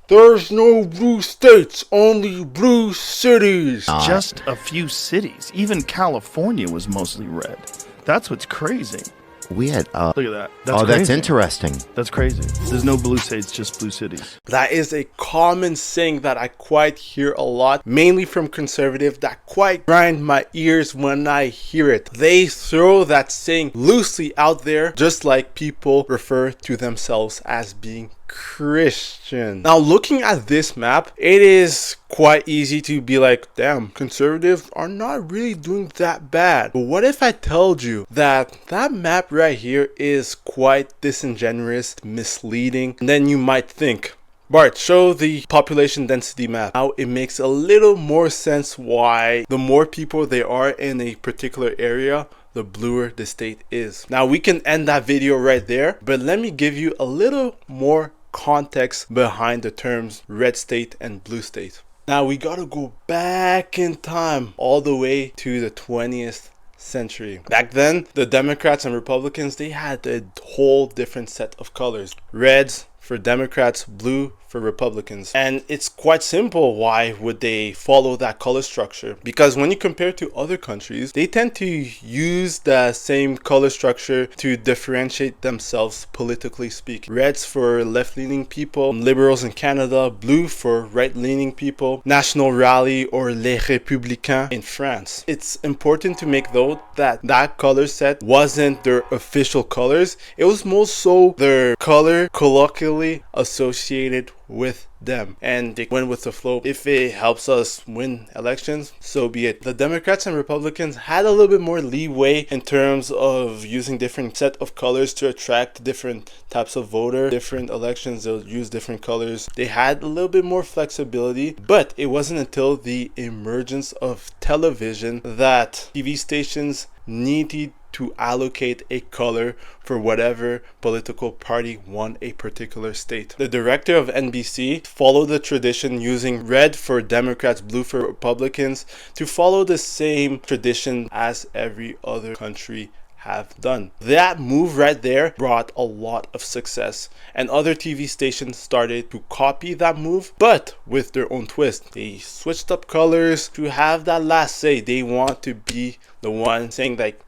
There's no blue states, only blue cities. Just a few cities. Even California was mostly red. That's what's crazy. We had Look at that. That's crazy. interesting. That's crazy. There's no blue states, just blue cities. That is a common saying that I quite hear a lot, mainly from conservatives, that quite grind my ears when I hear it. They throw that saying loosely out there, just like people refer to themselves as being Christian. Now, looking at this map, it is quite easy to be like, damn, conservatives are not really doing that bad. But what if I told you that that map right here is quite disingenuous, misleading? And then you might think, Bart, show the population density map. Now it makes a little more sense why the more people there are in a particular area, the bluer the state is. Now we can end that video right there, but let me give you a little more context behind the terms red state and blue state. Now we gotta go back in time all the way to the 20th century. Back then, the Democrats and Republicans, they had a whole different set of colors. Reds for Democrats, blue for Republicans. And it's quite simple. Why would they follow that color structure? Because when you compare to other countries, they tend to use the same color structure to differentiate themselves politically speaking. Reds for left-leaning people, liberals in Canada, blue for right-leaning people, National Rally or Les Républicains in France. It's important to make note that that color set wasn't their official colors. It was more so their color colloquially associated with them, and they went with the flow. If it helps us win elections, so be it. The Democrats and Republicans had a little bit more leeway in terms of using different set of colors to attract different types of voter. Different elections, they'll use different colors. They had a little bit more flexibility, but it wasn't until the emergence of television that TV stations needed to allocate a color for whatever political party won a particular state. The director of NBC followed the tradition using red for Democrats, blue for Republicans, to follow the same tradition as every other country have done. That move right there brought a lot of success, and other TV stations started to copy that move, but with their own twist. They switched up colors to have that last say. They want to be the one saying like,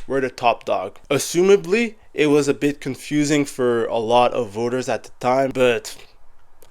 we're the top dog. Assumably, it was a bit confusing for a lot of voters at the time, but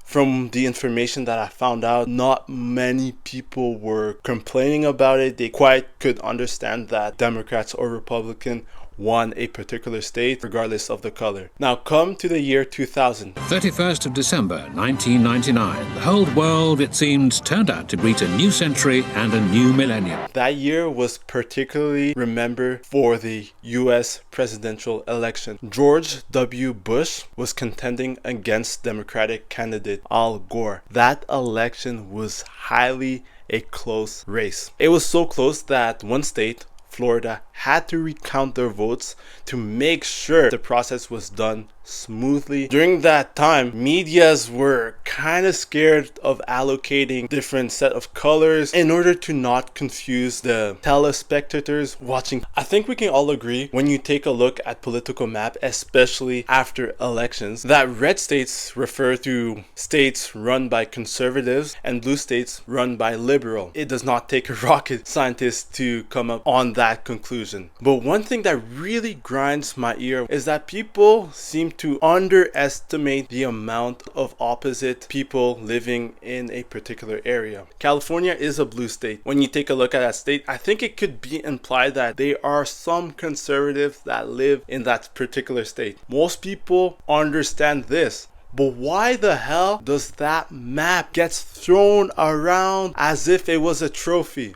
from the information that I found out, not many people were complaining about it. They quite could understand that Democrats or Republican won a particular state regardless of the color. Now come to the year 2000. 31st of December 1999. The whole world, it seemed, turned out to greet a new century and a new millennium. That year was particularly remembered for the US presidential election. George W. Bush was contending against Democratic candidate Al Gore. That election was highly a close race. It was so close that one state, Florida, had to recount their votes to make sure the process was done smoothly. During that time, medias were kind of scared of allocating different set of colors in order to not confuse the telespectators watching. I think we can all agree when you take a look at political map, especially after elections, that red states refer to states run by conservatives and blue states run by liberal. It does not take a rocket scientist to come up on that conclusion. But one thing that really grinds my ear is that people seem to underestimate the amount of opposite people living in a particular area. California is a blue state. When you take a look at that state, I think it could be implied that there are some conservatives that live in that particular state. Most people understand this. But why the hell does that map get thrown around as if it was a trophy?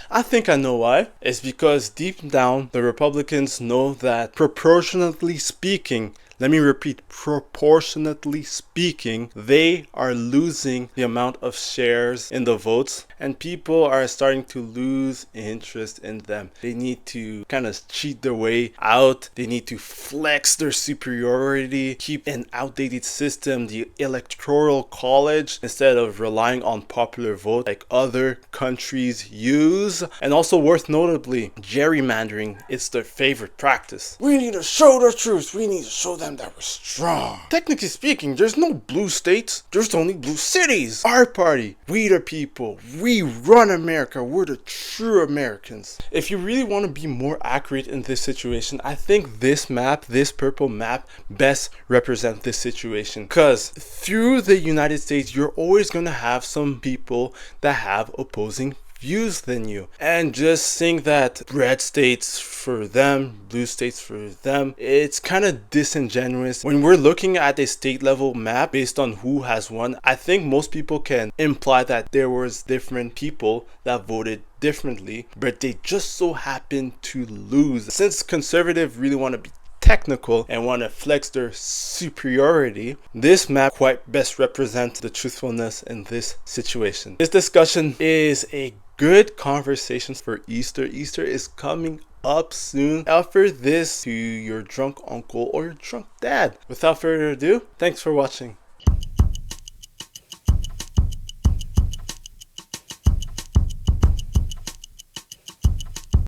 I think I know why. It's because deep down, the Republicans know that proportionately speaking, let me repeat, proportionately speaking, they are losing the amount of shares in the votes, and people are starting to lose interest in them. They need to kind of cheat their way out. They need to flex their superiority, keep an outdated system, the electoral college, instead of relying on popular vote like other countries use. And also worth notably, gerrymandering is their favorite practice. We need to show the truth. We need to show them them that were strong. Technically speaking, there's no blue states, there's only blue cities. Our party, we the people, we run America, we're the true Americans. If you really want to be more accurate in this situation, I think this map, this purple map, best represents this situation. Because through the United States, you're always going to have some people that have opposing views than you, and just saying that red states for them, blue states for them, it's kind of disingenuous. When we're looking at a state level map based on who has won, I think most people can imply that there was different people that voted differently, but they just so happen to lose. Since conservatives really want to be technical and want to flex their superiority, this map quite best represents the truthfulness in this situation. This discussion is a good conversation for Easter. Easter is coming up soon. Offer this to your drunk uncle or your drunk dad. Without further ado, thanks for watching.